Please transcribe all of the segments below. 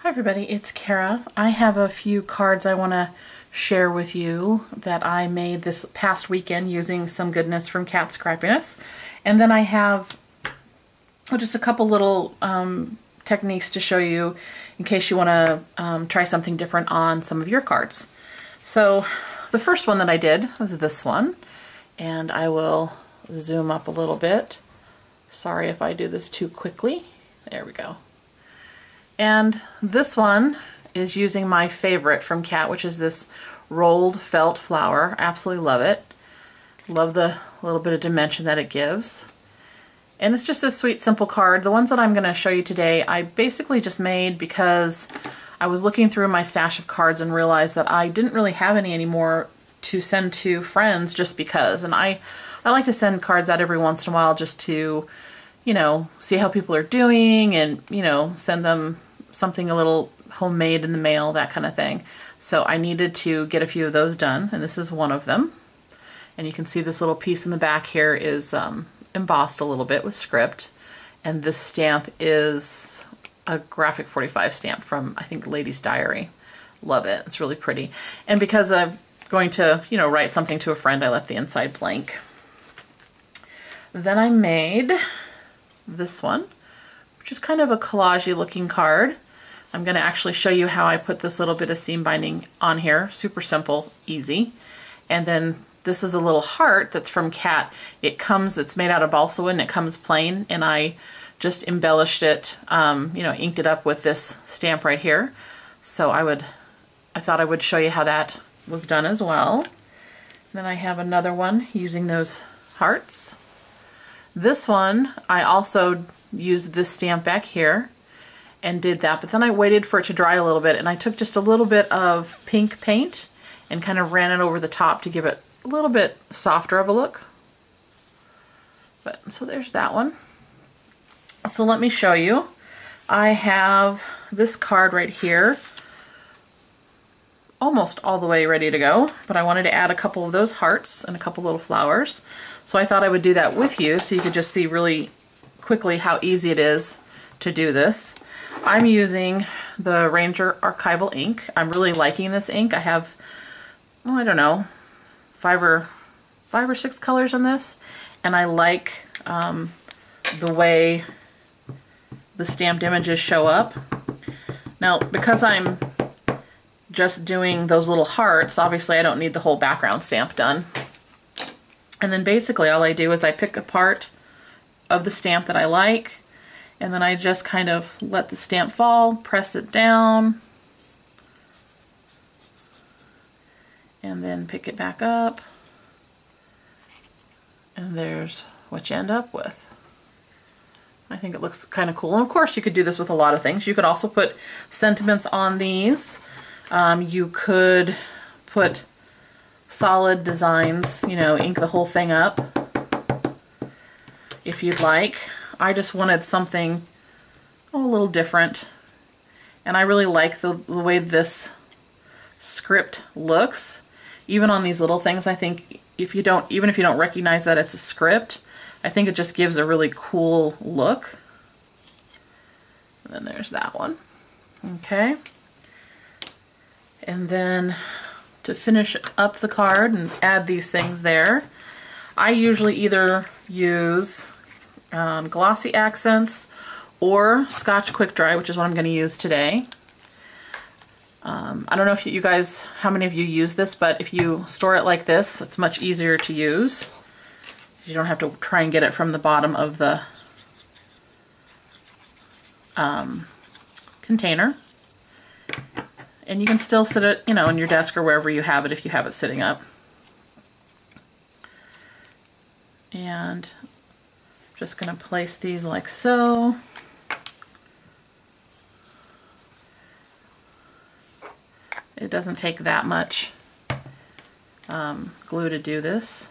Hi everybody, it's Kara. I have a few cards I want to share with you that I made this past weekend using some goodness from Cat Scrappiness. And then I have just a couple little techniques to show you in case you want to try something different on some of your cards. So the first one that I did was this one, and I will zoom up a little bit. Sorry if I do this too quickly. There we go. And this one is using my favorite from Cat, which is this rolled felt flower. Absolutely love it. Love the little bit of dimension that it gives. And it's just a sweet, simple card. The ones that I'm going to show you today, I basically just made because I was looking through my stash of cards and realized that I didn't really have any anymore to send to friends just because. And I like to send cards out every once in a while just to, you know, see how people are doing and, you know, send them something a little homemade in the mail, that kind of thing. So I needed to get a few of those done, and this is one of them. And you can see this little piece in the back here is embossed a little bit with script, and this stamp is a graphic 45 stamp from, I think, Lady's Diary. Love it. It's really pretty. And because I'm going to, you know, write something to a friend, I left the inside blank. Then I made this one, which is kind of a collage-y looking card. I'm going to actually show you how I put this little bit of seam binding on here. Super simple, easy. And then this is a little heart that's from Cat. It's made out of balsa wood and it comes plain, and I just embellished it, you know, inked it up with this stamp right here. So I thought I would show you how that was done as well. And then I have another one using those hearts. This one, I also used this stamp back here and did that, but then I waited for it to dry a little bit, and I took just a little bit of pink paint and kind of ran it over the top to give it a little bit softer of a look. So there's that one. So let me show you. I have this card right here, almost all the way ready to go, but I wanted to add a couple of those hearts and a couple little flowers. So I thought I would do that with you so you could just see really quickly how easy it is to do this. I'm using the Ranger Archival ink. I'm really liking this ink. I have, oh, I don't know, five or six colors in this, and I like the way the stamped images show up. Now, because I'm just doing those little hearts, obviously I don't need the whole background stamp done. And then basically all I do is I pick a part of the stamp that I like, and then I just kind of let the stamp fall, press it down, and then pick it back up, and there's what you end up with. I think it looks kind of cool. And of course you could do this with a lot of things. You could also put sentiments on these. You could put solid designs, you know, ink the whole thing up if you'd like. I just wanted something a little different, and I really like the way this script looks. Even on these little things, I think even if you don't recognize that it's a script, I think it just gives a really cool look. And then there's that one. Okay. And then to finish up the card and add these things there, I usually either use glossy accents or Scotch Quick Dry, which is what I'm going to use today. I don't know if you guys, how many of you use this, but if you store it like this, it's much easier to use. You don't have to try and get it from the bottom of the container. And you can still sit it, you know, in your desk or wherever you have it if you have it sitting up. And I'm just going to place these like so. It doesn't take that much glue to do this.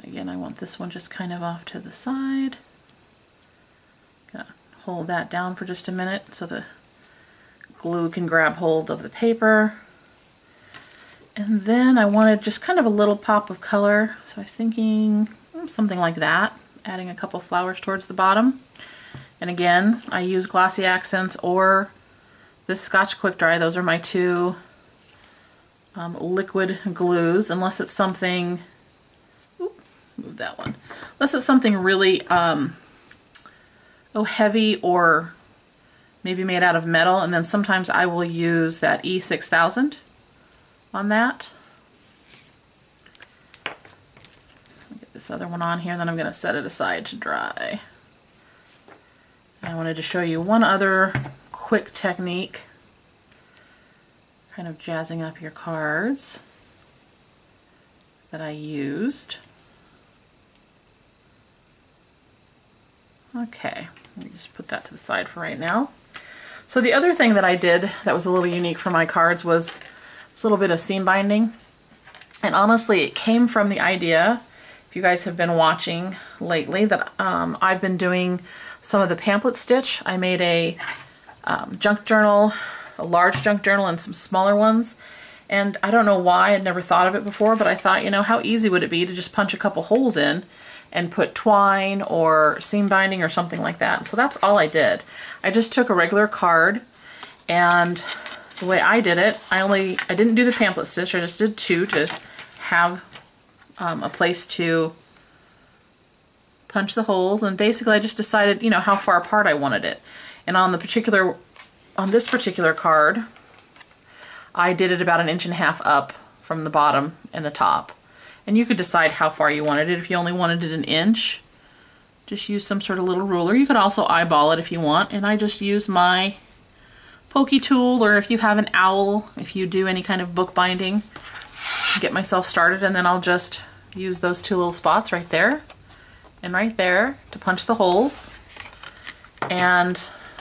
Again, I want this one just kind of off to the side. Gonna hold that down for just a minute so the glue can grab hold of the paper. And then I wanted just kind of a little pop of color, so I was thinking something like that, adding a couple flowers towards the bottom. And again, I use Glossy Accents or this Scotch Quick Dry. Those are my two liquid glues, unless it's something, move that one, unless it's something really heavy or maybe made out of metal, and then sometimes I will use that E6000 on that. Get this other one on here, then I'm going to set it aside to dry. And I wanted to show you one other quick technique, kind of jazzing up your cards, that I used. Okay, let me just put that to the side for right now. So the other thing that I did that was a little unique for my cards was this little bit of seam binding. And honestly, it came from the idea, if you guys have been watching lately, that I've been doing some of the pamphlet stitch. I made a junk journal, a large junk journal, and some smaller ones. And I don't know why, I'd never thought of it before, but I thought, you know, how easy would it be to just punch a couple holes in and put twine or seam binding or something like that. So that's all I did. I just took a regular card, and the way I did it, I didn't do the pamphlet stitch, I just did two to have a place to punch the holes, and basically I just decided, you know, how far apart I wanted it. And on this particular card, I did it about 1.5 inches up from the bottom and the top. And you could decide how far you wanted it. If you only wanted it 1 inch, just use some sort of little ruler. You could also eyeball it if you want, and I just use my pokey tool, or if you have an owl, if you do any kind of bookbinding, get myself started, and then I'll just use those two little spots right there and right there to punch the holes. And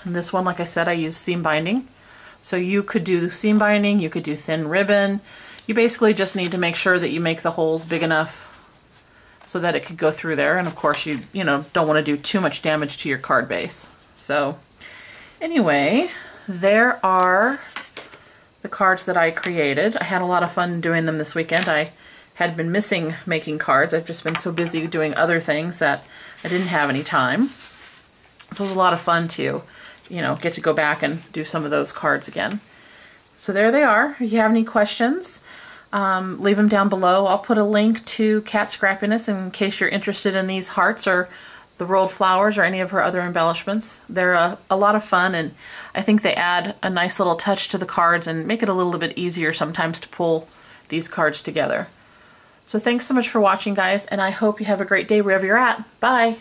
this one, like I said, I use seam binding. So you could do seam binding, you could do thin ribbon. You basically just need to make sure that you make the holes big enough so that it could go through there. And of course you don't want to do too much damage to your card base. So anyway, there are the cards that I created. I had a lot of fun doing them this weekend. I had been missing making cards. I've just been so busy doing other things that I didn't have any time. So it was a lot of fun to, get to go back and do some of those cards again. So there they are. If you have any questions, leave them down below. I'll put a link to Cat Scrappiness in case you're interested in these hearts or the rolled flowers or any of her other embellishments. They're a lot of fun, and I think they add a nice little touch to the cards and make it a little bit easier sometimes to pull these cards together. So thanks so much for watching, guys, and I hope you have a great day wherever you're at. Bye!